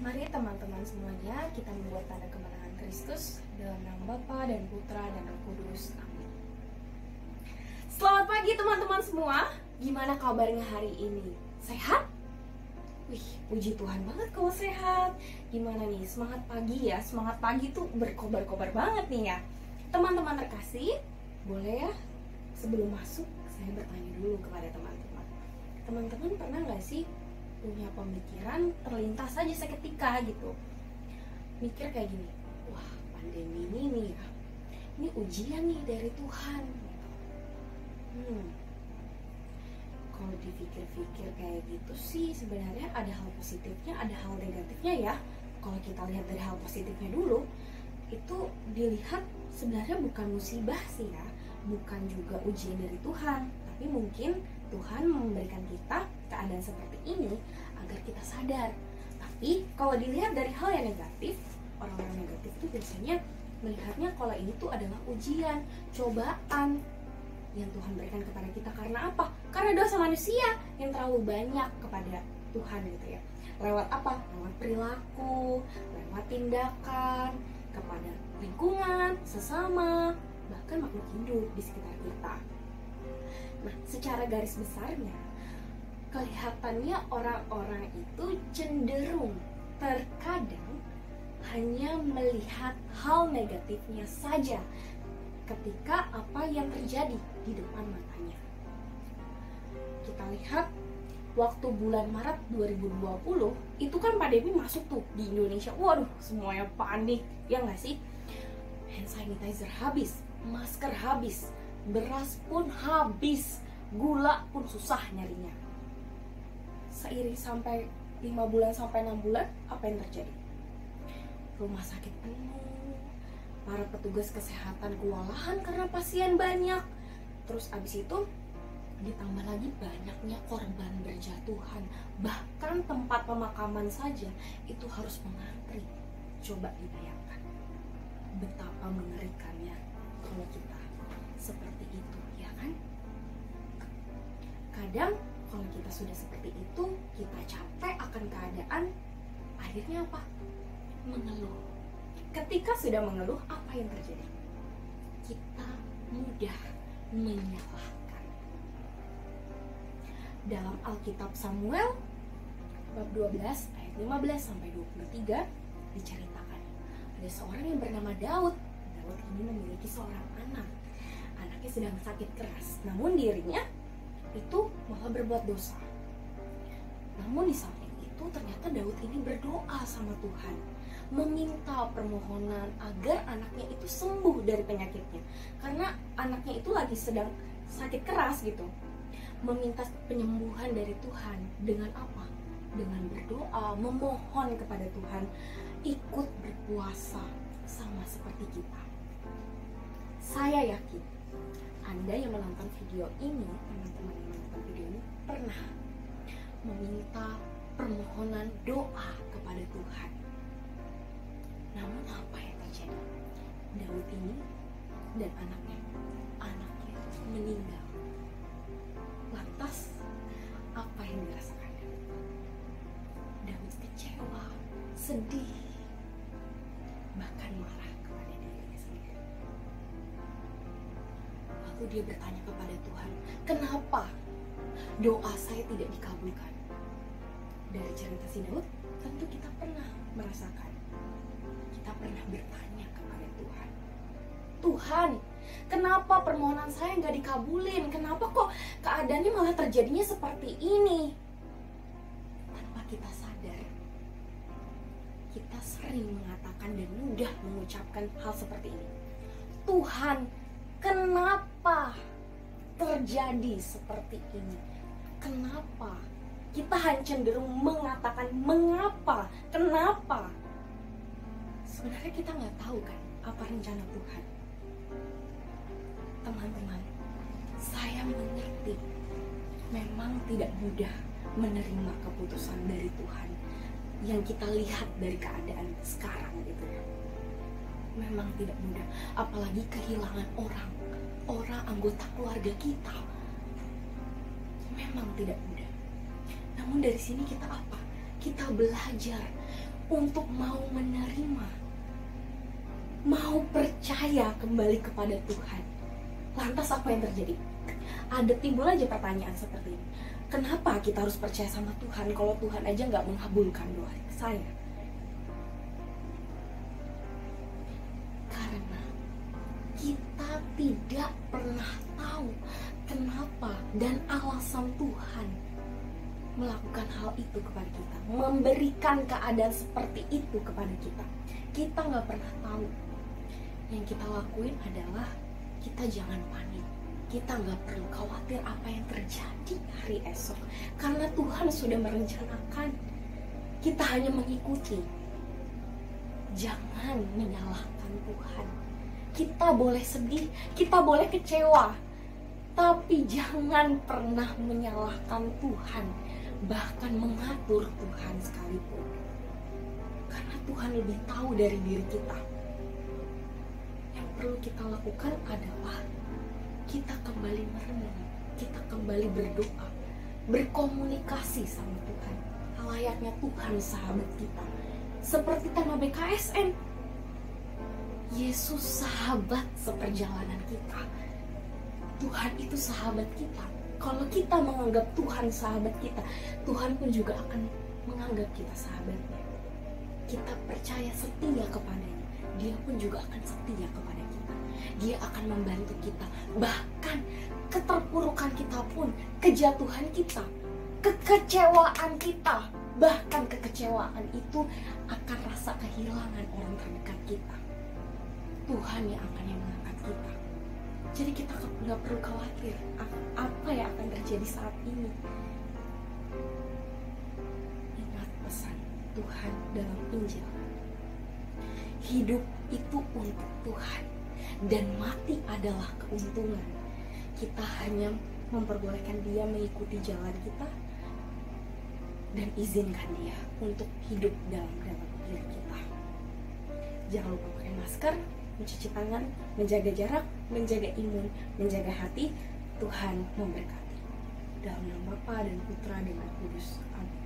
Mari teman-teman semuanya kita membuat tanda kemenangan Kristus dalam nama Bapa dan Putra dan Roh Kudus. Amin. Selamat pagi teman-teman semua. Gimana kabarnya hari ini? Sehat? Wih, puji Tuhan banget kalau sehat. Gimana nih, semangat pagi ya? Semangat pagi tuh berkobar-kobar banget nih ya. Teman-teman terkasih, boleh ya sebelum masuk saya bertanya dulu kepada teman-teman. Teman-teman pernah nggak sih punya pemikiran terlintas aja seketika gitu, mikir kayak gini, wah pandemi ini nih ya, ini ujian nih dari Tuhan gitu. Kalau dipikir-pikir kayak gitu sih sebenarnya ada hal positifnya, ada hal negatifnya ya. Kalau kita lihat dari hal positifnya dulu, itu dilihat sebenarnya bukan musibah sih ya, bukan juga ujian dari Tuhan, tapi mungkin Tuhan memberikan kita keadaan seperti ini agar kita sadar. Tapi kalau dilihat dari hal yang negatif, orang-orang negatif tuh biasanya melihatnya kalau ini tuh adalah ujian, cobaan yang Tuhan berikan kepada kita. Karena apa? Karena dosa manusia yang terlalu banyak kepada Tuhan gitu ya. Lewat apa? Lewat perilaku, lewat tindakan, kepada lingkungan, sesama, bahkan makhluk hidup di sekitar kita. Nah, secara garis besarnya, kelihatannya orang-orang itu cenderung terkadang hanya melihat hal negatifnya saja ketika apa yang terjadi di depan matanya. Kita lihat waktu bulan Maret 2020 itu kan pandemi masuk tuh di Indonesia. Waduh, semuanya panik, ya nggak sih? Hand sanitizer habis, masker habis, beras pun habis, gula pun susah nyarinya. Seiring sampai 5 bulan sampai 6 bulan, apa yang terjadi? Rumah sakit penuh, para petugas kesehatan kewalahan karena pasien banyak. Terus abis itu ditambah lagi banyaknya korban berjatuhan. Bahkan tempat pemakaman saja itu harus mengantri. Coba dibayangkan betapa mengerikannya kalau kita seperti itu, ya kan? Kadang kalau kita sudah seperti itu, kita capek akan keadaan, akhirnya apa? Mengeluh. Ketika sudah mengeluh, apa yang terjadi? Kita mudah menyalahkan. Dalam Alkitab Samuel bab 12 ayat 15 sampai 23 diceritakan ada seorang yang bernama Daud. Daud ini memiliki seorang anak. Anaknya sedang sakit keras, namun dirinya itu malah berbuat dosa. Namun di samping itu ternyata Daud ini berdoa sama Tuhan, meminta permohonan agar anaknya itu sembuh dari penyakitnya. Karena anaknya itu lagi sedang sakit keras gitu. Meminta penyembuhan dari Tuhan dengan apa? Dengan berdoa, memohon kepada Tuhan, ikut berpuasa sama seperti kita. Saya yakin Anda yang menonton video ini, teman-teman yang menonton video ini pernah meminta permohonan doa kepada Tuhan. Namun apa yang terjadi? Daud ini dan anaknya meninggal. Lantas apa yang dirasakan Daud? Daud kecewa, sedih, bahkan marah kepada dirinya sendiri. Lalu dia bertanya kepada Tuhan, kenapa doa saya tidak dikabulkan? Dari cerita si Daud, tentu kita pernah merasakan. Kita pernah bertanya kepada Tuhan, Tuhan, kenapa permohonan saya nggak dikabulin? Kenapa kok keadaannya malah terjadinya seperti ini? Tanpa kita sadar, kita sering mengatakan dan mudah mengucapkan hal seperti ini. Tuhan, kenapa terjadi seperti ini? Kenapa? Kita hanya cenderung mengatakan mengapa, kenapa? Sebenarnya kita nggak tahu kan apa rencana Tuhan. Teman-teman, saya mengerti memang tidak mudah menerima keputusan dari Tuhan yang kita lihat dari keadaan sekarang gitu ya. Memang tidak mudah, apalagi kehilangan orang anggota keluarga kita. Memang tidak mudah. Namun dari sini kita apa? Kita belajar untuk mau menerima, mau percaya kembali kepada Tuhan. Lantas apa yang terjadi? Ada timbul aja pertanyaan seperti ini. Kenapa kita harus percaya sama Tuhan kalau Tuhan aja nggak mengabulkan doa saya? Karena kita tidak pernah tahu kenapa dan alasan Tuhan melakukan hal itu kepada kita, memberikan keadaan seperti itu kepada kita. Kita nggak pernah tahu. Yang kita lakuin adalah kita jangan panik. Kita nggak perlu khawatir apa yang terjadi hari esok, karena Tuhan sudah merencanakan. Kita hanya mengikuti. Jangan menyalahkan Tuhan. Kita boleh sedih, kita boleh kecewa, tapi jangan pernah menyalahkan Tuhan, bahkan mengatur Tuhan sekalipun. Karena Tuhan lebih tahu dari diri kita. Yang perlu kita lakukan adalah kita kembali merenung, kita kembali berdoa, berkomunikasi sama Tuhan. Layaknya Tuhan sahabat kita. Seperti tema BKSN, Yesus sahabat seperjalanan kita. Tuhan itu sahabat kita. Kalau kita menganggap Tuhan sahabat kita, Tuhan pun juga akan menganggap kita sahabatnya. Kita percaya setia kepadanya, Dia pun juga akan setia kepada kita. Dia akan membantu kita. Bahkan keterpurukan kita pun, kejatuhan kita, kekecewaan kita, bahkan kekecewaan itu akan rasa kehilangan orang terdekat kita. Tuhan yang akan mengangkat kita. Jadi kita nggak perlu khawatir apa yang akan terjadi saat ini. Ingat pesan Tuhan dalam Injil. Hidup itu untuk Tuhan dan mati adalah keuntungan. Kita hanya memperbolehkan Dia mengikuti jalan kita dan izinkan Dia untuk hidup dalam diri kita. Jangan lupa pakai masker, mencuci tangan, menjaga jarak, menjaga imun, menjaga hati. Tuhan memberkati. Dalam nama Bapa dan Putra dan Roh Kudus. Amin.